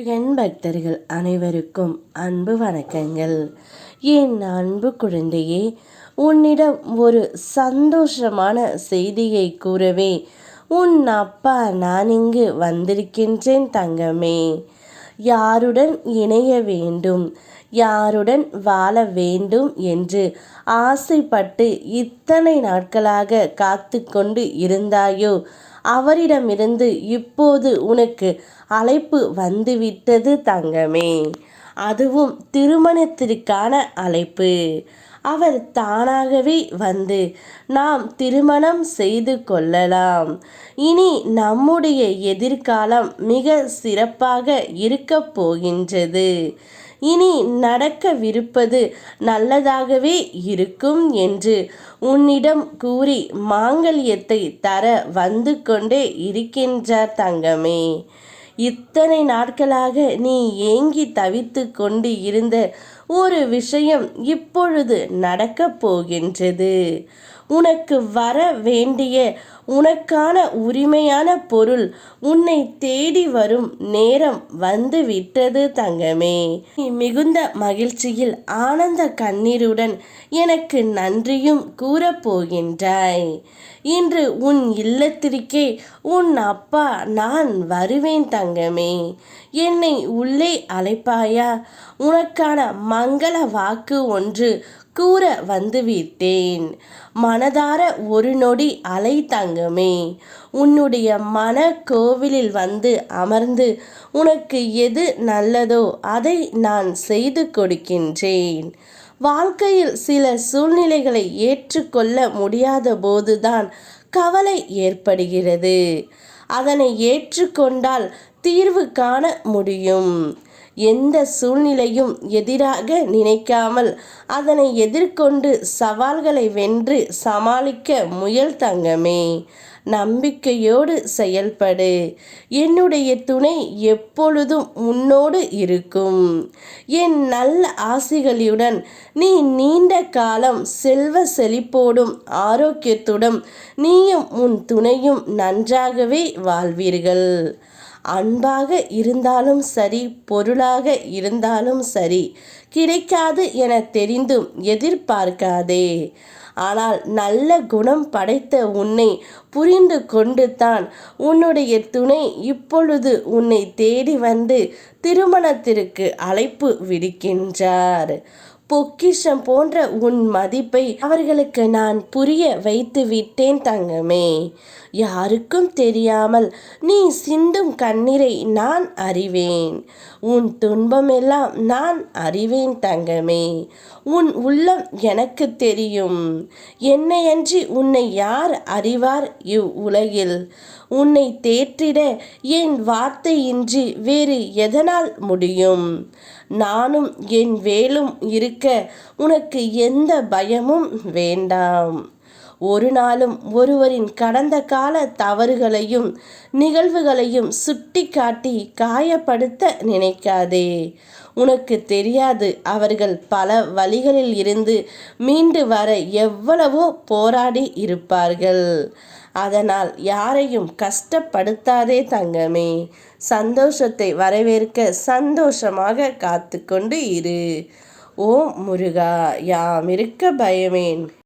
முருகன் பக்தர்கள் அனைவருக்கும் அன்பு வணக்கங்கள். என் அன்பு குழந்தையே, உன்னிடம் ஒரு சந்தோஷமான செய்தியை கூறவே உன் அப்பா நான் இங்கு வந்திருக்கின்றேன் தங்கமே. யாருடன் இணைய வேண்டும், யாருடன் வாழ வேண்டும் என்று ஆசைப்பட்டு இத்தனை நாட்களாக காத்து கொண்டு இருந்தாயோ, அவரிடமிருந்து இப்போது உனக்கு அழைப்பு வந்துவிட்டது தங்கமே. அதுவும் திருமணத்திற்கான அழைப்பு. அவர் தானாகவே வந்து நாம் திருமணம் செய்து கொள்ளலாம். இனி நம்முடைய எதிர்காலம் மிக சிறப்பாக இருக்கப் போகின்றது. இனி நடக்கவிருப்பது நல்லதாகவே இருக்கும் என்று உன்னிடம் கூறி மாங்கல்யத்தை தர வந்து கொண்டே இருக்கின்றார் தங்கமே. இத்தனை நாட்களாக நீ ஏங்கி தவித்து கொண்டு இருந்த ஒரு விஷயம் இப்பொழுது நடக்கப் போகின்றது. உனக்கு வர வேண்டிய உனக்கான உரிமையான பொருள் உன்னை தேடி வரும் நேரம் வந்து விட்டது தங்கமே. நீ மிகுந்த மகிழ்ச்சியில் ஆனந்த கண்ணீருடன் எனக்கு நன்றியும் கூறப்போகின்றாய். இன்று உன் இல்லத்திற்கே உன் அப்பா நான் வருவேன் தங்கமே. என்னை உள்ளே அழைப்பாயா? உனக்கான மங்கள வாக்கு ஒன்று கூற வந்துவிட்டேன். மனதார ஒரு நொடி அலை தங்கமே. உன்னுடைய மன கோவிலில் வந்து அமர்ந்து உனக்கு எது நல்லதோ அதை நான் செய்து கொடுக்கின்றேன். வாழ்க்கையில் சில சூழ்நிலைகளை ஏற்றுக்கொள்ள முடியாத போதுதான் கவலை ஏற்படுகிறது. அதனை ஏற்றுக்கொண்டால் தீர்வு காண முடியும். எந்த சூழ்நிலையும் எதிராக நினைக்காமல் அதனை எதிர்கொண்டு சவால்களை வென்று சமாளிக்க முயல் தங்கமே. நம்பிக்கையோடு செயல்படு. என்னுடைய துணை எப்பொழுதும் உன்னோடு இருக்கும். என் நல்ல ஆசிகளுடன் நீ நீண்ட காலம் செல்வ செழிப்போடும் ஆரோக்கியத்துடன் நீயும் உன் துணையும் நன்றாகவே வாழ்வீர்கள். அன்பாக இருந்தாலும் சரி, பொருளாக இருந்தாலும் சரி, கிடைக்காது என தெரிந்தும் எதிர்பார்க்காதே. ஆனால் நல்ல குணம் படைத்த உன்னை புரிந்து கொண்டு தான் உன்னுடைய துணை இப்பொழுது உன்னை தேடி வந்து திருமணத்திற்கு அழைப்பு விடுக்கின்றார். பொக்கிஷம் போன்ற உன் மதிப்பை அவர்களுக்கு நான் புரிய வைத்து விட்டேன் தங்கமே. யாருக்கும் தெரியாமல் நீ சிந்தும் கண்ணீரை நான் அறிவேன். உன் துன்பமெல்லாம் நான் அறிவேன் தங்கமே. உன் உள்ளம் எனக்கு தெரியும். என்னையன்றி உன்னை யார் அறிவார் இவ்வுலகில்? உன்னை தேற்றிட என் வார்த்தையின்றி வேறு எதனால் முடியும்? நானும் என் வேலும் இருக்க உனக்கு எந்த பயமும் வேண்டாம். ஒரு நாளும் ஒருவரின் கடந்த கால தவறுகளையும் நிகழ்வுகளையும் சுட்டி காட்டி காயப்படுத்த நினைக்காதே. உனக்கு தெரியாது, அவர்கள் பல வழிகளில் இருந்து மீண்டு வர எவ்வளவோ போராடி இருப்பார்கள். அதனால் யாரையும் கஷ்டப்படுத்தாதே தங்கமே. சந்தோஷத்தை வரவேற்க சந்தோஷமாக காத்து கொண்டு இரு. ஓம் முருகா, யாம் இருக்க பயமேன்.